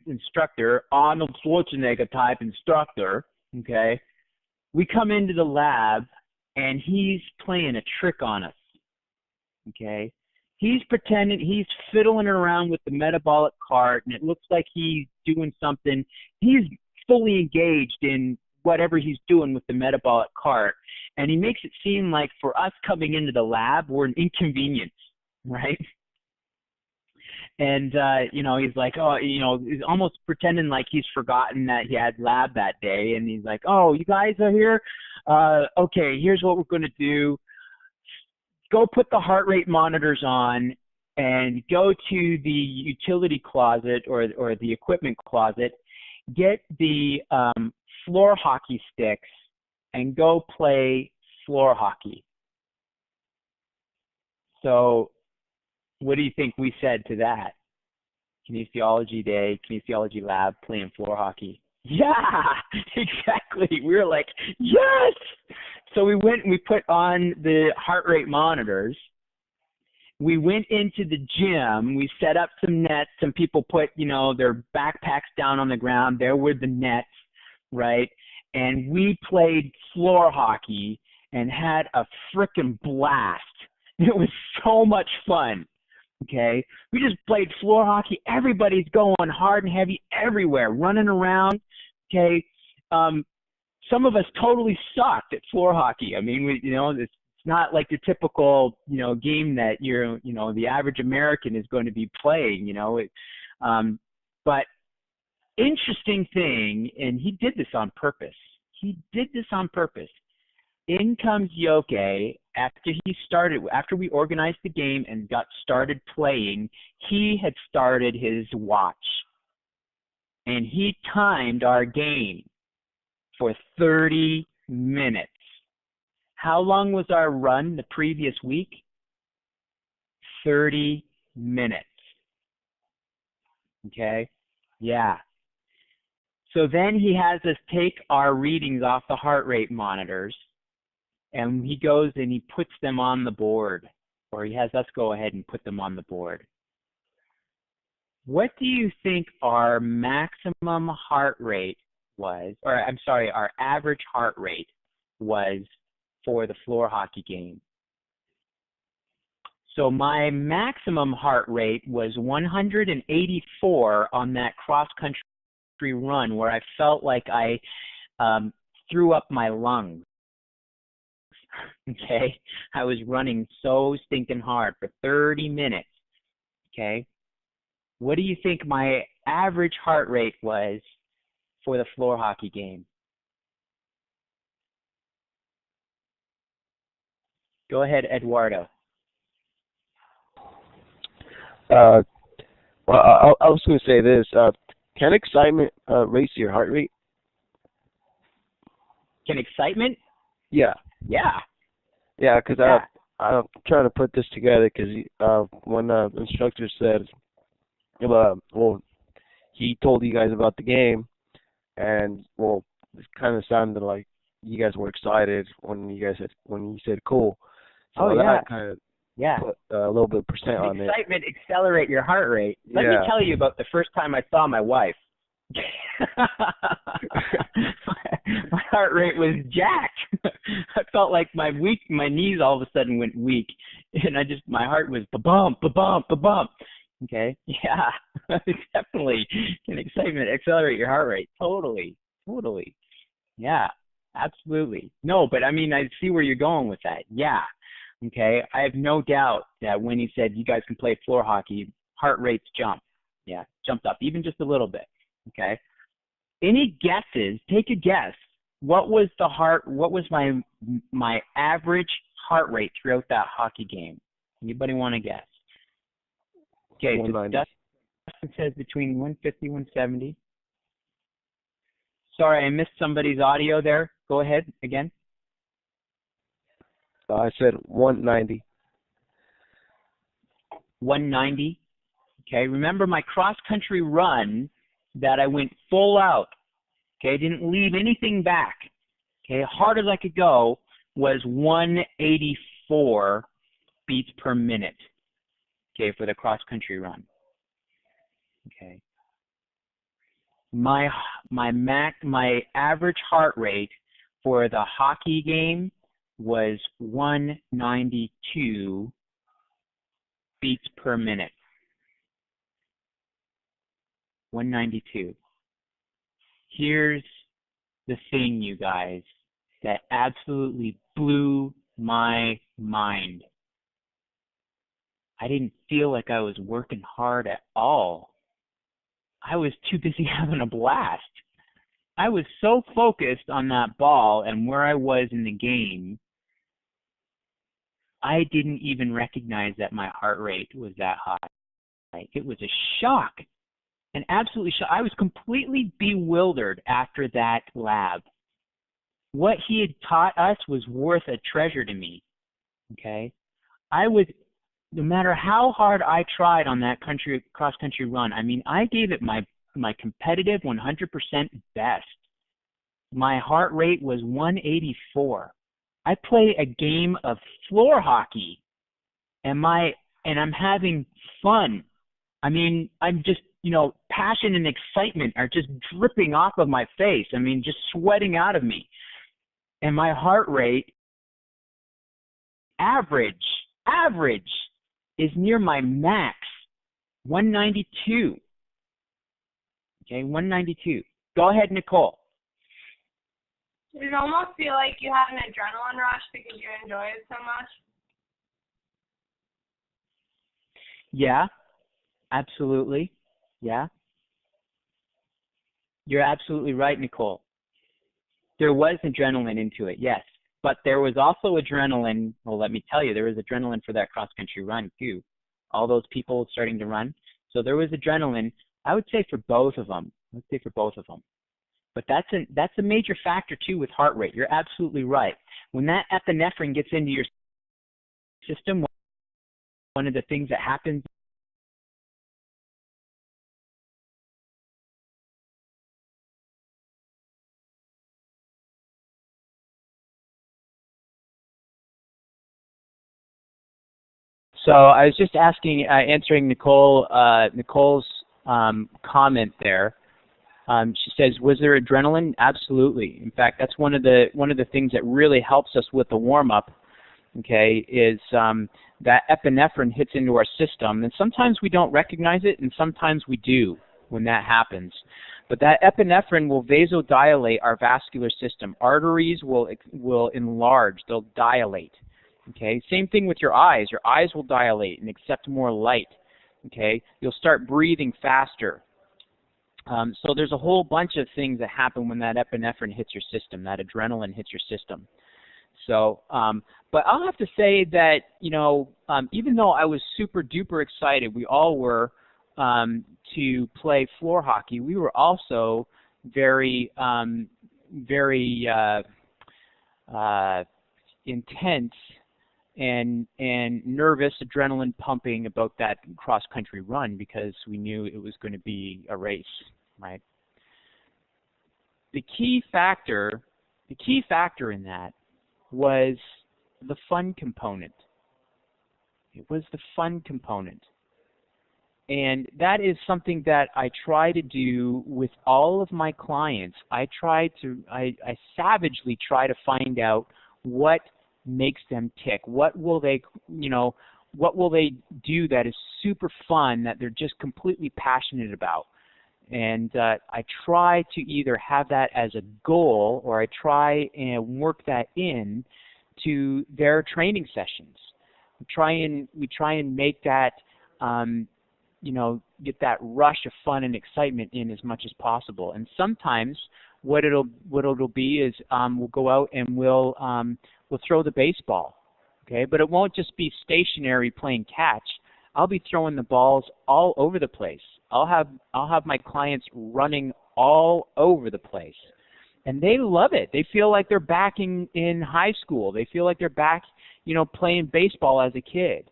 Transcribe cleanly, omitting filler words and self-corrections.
instructor, Arnold Schwarzenegger type instructor, okay, we come into the lab and he's playing a trick on us, okay. He's pretending, he's fiddling around with the metabolic cart, and it looks like he's doing something. He's fully engaged in whatever he's doing with the metabolic cart, and he makes it seem like for us coming into the lab, we're an inconvenience, right? And, he's like, oh, he's almost pretending like he's forgotten that he had lab that day, and he's like, oh, you guys are here? Okay, here's what we're going to do. Go put the heart rate monitors on and go to the utility closet or the equipment closet, get the floor hockey sticks, and go play floor hockey. So what do you think we said to that? Kinesiology day, kinesiology lab, playing floor hockey. Yeah, exactly. We were like, yes! So we went and we put on the heart rate monitors. We went into the gym. We set up some nets. Some people put, their backpacks down on the ground. There were the nets, right? And we played floor hockey and had a frickin' blast. It was so much fun, okay? We just played floor hockey. Everybody's going hard and heavy everywhere, running around, okay? Some of us totally sucked at floor hockey. I mean, it's not like your typical, game that the average American is going to be playing, but interesting thing, and he did this on purpose. In comes Yoke after we organized the game and got started playing. He had started his watch, and he timed our game for 30 minutes. How long was our run the previous week? 30 minutes. Okay? Yeah. So then he has us take our readings off the heart rate monitors, and he goes and he puts them on the board, or he has us go ahead and put them on the board. What do you think our maximum heart rate was, our average heart rate was for the floor hockey game? So my maximum heart rate was 184 on that cross-country run where I felt like I threw up my lungs. Okay? I was running so stinking hard for 30 minutes. Okay? What do you think my average heart rate was for the floor hockey game? Go ahead, Eduardo. Well, I was going to say this. Can excitement raise your heart rate? Can excitement? Yeah. Yeah. Yeah, because I'm trying to put this together because when the instructor said, he told you guys about the game, and it kind of sounded like you guys were excited when he said cool. So that kind of put a little bit of percent on it. Excitement accelerate your heart rate. Let me tell you about the first time I saw my wife. My heart rate was jacked. I felt like my knees all of a sudden went weak, and my heart was ba-bump, ba-bump, ba-bump. Okay, yeah, definitely. Can excitement accelerate your heart rate? Totally. Yeah, absolutely. No, but I mean, I see where you're going with that. Yeah. Okay, I have no doubt that when he said you guys can play floor hockey, heart rates jumped. Yeah, jumped up even just a little bit. Okay. Any guesses? Take a guess. What was my average heart rate throughout that hockey game? Anybody want to guess? Okay, so Dustin says between 150 and 170. Sorry, I missed somebody's audio there. Go ahead again. I said 190. 190. Okay, remember my cross-country run that I went full out. Okay, didn't leave anything back. Okay, hard as I could go was 184 beats per minute. Okay, for the cross-country run. Okay. My my average heart rate for the hockey game was 192 beats per minute. 192. Here's the thing, you guys, that absolutely blew my mind. I didn't feel like I was working hard at all. I was too busy having a blast. I was so focused on that ball and where I was in the game, I didn't even recognize that my heart rate was that high. It was a shock, an absolute shock. I was completely bewildered after that lab. What he had taught us was worth a treasure to me, okay? No matter how hard I tried on that cross-country run, I mean, I gave it my competitive 100% best. My heart rate was 184. I play a game of floor hockey, and I'm having fun. I mean, I'm just, passion and excitement are just dripping off of my face. I mean, just sweating out of me. And my heart rate, average, is near my max, 192. Okay, 192. Go ahead, Nicole. Did it almost feel like you had an adrenaline rush because you enjoy it so much? Yeah, absolutely. Yeah. You're absolutely right, Nicole. There was adrenaline into it, yes. But there was also adrenaline, well, let me tell you, there was adrenaline for that cross-country run, too. All those people starting to run. So there was adrenaline, I would say, for both of them. But that's a major factor, too, with heart rate. You're absolutely right. When that epinephrine gets into your system, one of the things that happens So I was just answering Nicole's comment there. She says, "Was there adrenaline?" Absolutely. In fact, that's one of the things that really helps us with the warm up. Okay, is that epinephrine hits into our system, and sometimes we don't recognize it, and sometimes we do when that happens. But that epinephrine will vasodilate our vascular system. Arteries will enlarge; they'll dilate. Okay, same thing with your eyes. Your eyes will dilate and accept more light. Okay, you'll start breathing faster. So there's a whole bunch of things that happen when that epinephrine hits your system, that adrenaline hits your system. So, but I'll have to say that, even though I was super duper excited, we all were, to play floor hockey, we were also very, very intense and nervous, adrenaline pumping about that cross-country run because we knew it was going to be a race, right? The key factor in that was the fun component. It was the fun component. And that is something that I try to do with all of my clients. I savagely try to find out what makes them tick. What will they do that is super fun, that they're just completely passionate about? And I try to either have that as a goal, or I try and work that in to their training sessions. We try and make that, get that rush of fun and excitement in as much as possible. And sometimes what it'll be is we'll go out and we'll throw the baseball, okay? But it won't just be stationary playing catch. I'll be throwing the balls all over the place. I'll have my clients running all over the place, and they love it. They feel like they're back in high school. They feel like they're back, playing baseball as a kid.